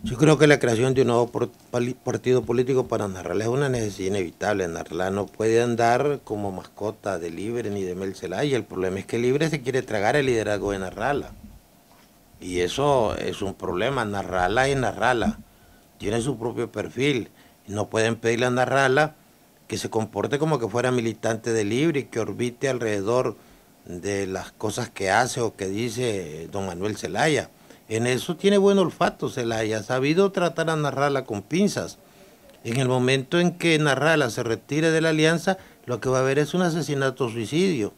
Yo creo que la creación de un nuevo partido político para Narrala es una necesidad inevitable. Narrala no puede andar como mascota de Libre ni de Mel Zelaya. El problema es que Libre se quiere tragar el liderazgo de Narrala. Y eso es un problema. Narrala es Narrala. Tiene su propio perfil. No pueden pedirle a Narrala que se comporte como que fuera militante de Libre y que orbite alrededor de las cosas que hace o que dice don Manuel Zelaya. En eso tiene buen olfato Zelaya, ha sabido tratar a Narrala con pinzas. En el momento en que Narrala se retire de la alianza, lo que va a haber es un asesinato-suicidio.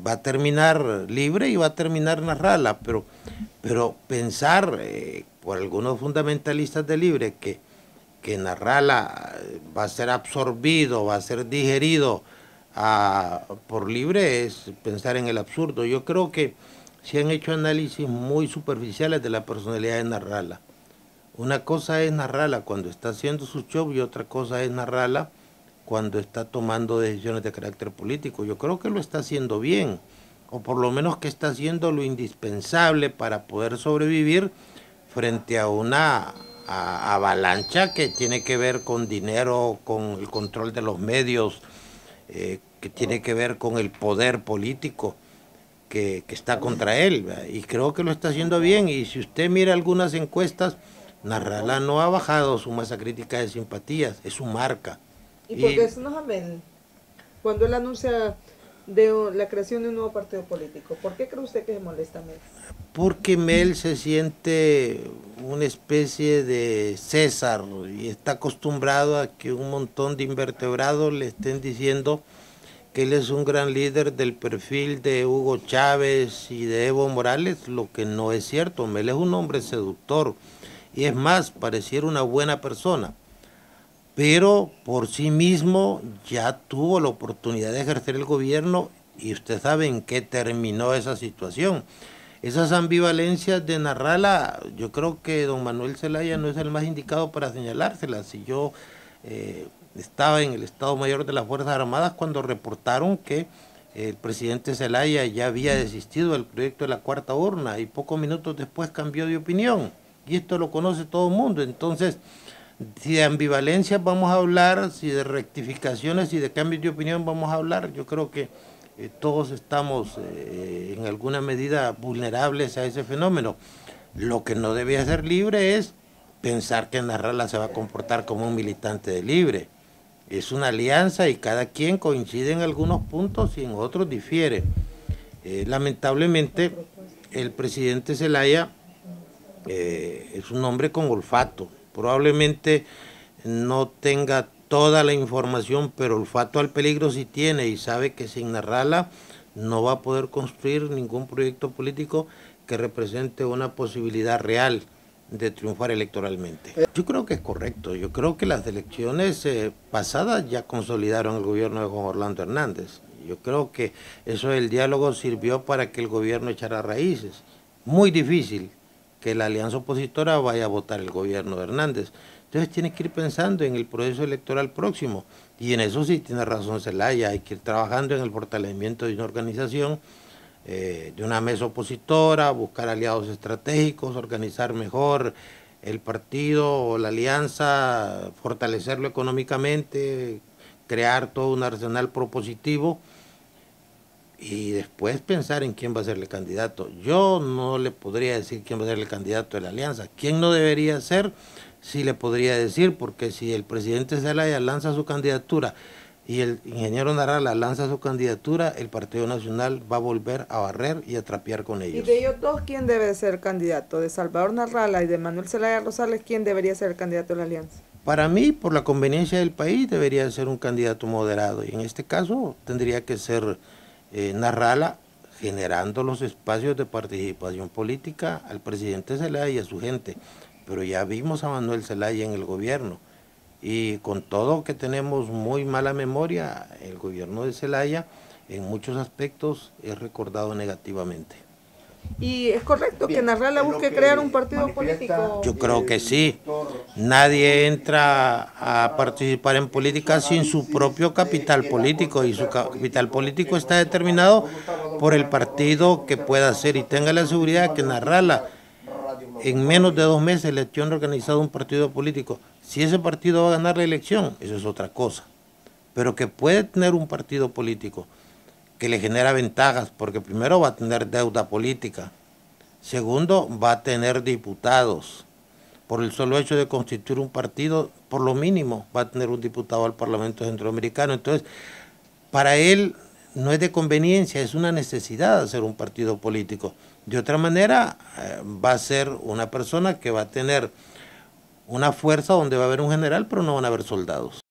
Va a terminar Libre y va a terminar Narrala, pero pensar por algunos fundamentalistas de Libre que Narrala va a ser absorbido, va a ser digerido por Libre es pensar en el absurdo. Yo creo que se han hecho análisis muy superficiales de la personalidad de Narrala. Una cosa es Narrala cuando está haciendo su show y otra cosa es Narrala cuando está tomando decisiones de carácter político. Yo creo que lo está haciendo bien, o por lo menos que está haciendo lo indispensable para poder sobrevivir frente a una avalancha que tiene que ver con dinero, con el control de los medios, que tiene que ver con el poder político que está contra él, ¿verdad? Y creo que lo está haciendo bien. Y si usted mira algunas encuestas, Narrala no ha bajado su masa crítica de simpatías, es su marca. ¿Y por qué eso nos amén? Cuando él anuncia de la creación de un nuevo partido político, ¿por qué cree usted que se molesta Mel? Porque Mel se siente una especie de César y está acostumbrado a que un montón de invertebrados le estén diciendo que él es un gran líder del perfil de Hugo Chávez y de Evo Morales, lo que no es cierto. Mel es un hombre seductor y es más, pareciera una buena persona, pero por sí mismo ya tuvo la oportunidad de ejercer el gobierno y usted sabe en qué terminó esa situación. Esas ambivalencias de Narrala, yo creo que don Manuel Zelaya no es el más indicado para señalárselas. Si yo estaba en el Estado Mayor de las Fuerzas Armadas cuando reportaron que el presidente Zelaya ya había desistido del proyecto de la cuarta urna y pocos minutos después cambió de opinión. Y esto lo conoce todo el mundo. Entonces, si de ambivalencias vamos a hablar, si de rectificaciones y de cambios de opinión vamos a hablar, yo creo que todos estamos en alguna medida vulnerables a ese fenómeno. Lo que no debe hacer Libre es pensar que Narrala se va a comportar como un militante de Libre. Es una alianza y cada quien coincide en algunos puntos y en otros difiere. Lamentablemente, el presidente Zelaya es un hombre con olfato. Probablemente no tenga toda la información, pero olfato al peligro sí tiene y sabe que sin Narrala no va a poder construir ningún proyecto político que represente una posibilidad real de triunfar electoralmente. Yo creo que es correcto. Yo creo que las elecciones pasadas ya consolidaron el gobierno de Juan Orlando Hernández. Yo creo que eso del diálogo sirvió para que el gobierno echara raíces. Muy difícil que la alianza opositora vaya a votar el gobierno de Hernández. Entonces tiene que ir pensando en el proceso electoral próximo. Y en eso sí tiene razón Zelaya, hay que ir trabajando en el fortalecimiento de una organización, de una mesa opositora, buscar aliados estratégicos, organizar mejor el partido o la alianza, fortalecerlo económicamente, crear todo un arsenal propositivo y después pensar en quién va a ser el candidato. Yo no le podría decir quién va a ser el candidato de la alianza. ¿Quién no debería ser? Sí le podría decir, porque si el presidente Zelaya lanza su candidatura y el ingeniero Narrala lanza su candidatura, el Partido Nacional va a volver a barrer y a trapear con ellos. ¿Y de ellos dos quién debe ser el candidato? ¿De Salvador Narrala y de Manuel Zelaya Rosales quién debería ser el candidato de la alianza? Para mí, por la conveniencia del país, debería ser un candidato moderado y en este caso tendría que ser Narrala, generando los espacios de participación política al presidente Zelaya y a su gente. Pero ya vimos a Manuel Zelaya en el gobierno y con todo que tenemos muy mala memoria, el gobierno de Zelaya en muchos aspectos es recordado negativamente. ¿Y es correcto que Narrala busque crear un partido político? Yo creo que sí. Nadie entra a participar en política sin su propio capital político y su capital político está determinado por el partido que pueda ser y tenga la seguridad que Narrala en menos de 2 meses le tiene organizado un partido político. Si ese partido va a ganar la elección, eso es otra cosa. Pero que puede tener un partido político que le genera ventajas, porque primero va a tener deuda política, segundo va a tener diputados. Por el solo hecho de constituir un partido, por lo mínimo va a tener un diputado al Parlamento Centroamericano. Entonces, para él no es de conveniencia, es una necesidad hacer un partido político. De otra manera, va a ser una persona que va a tener una fuerza donde va a haber un general, pero no van a haber soldados.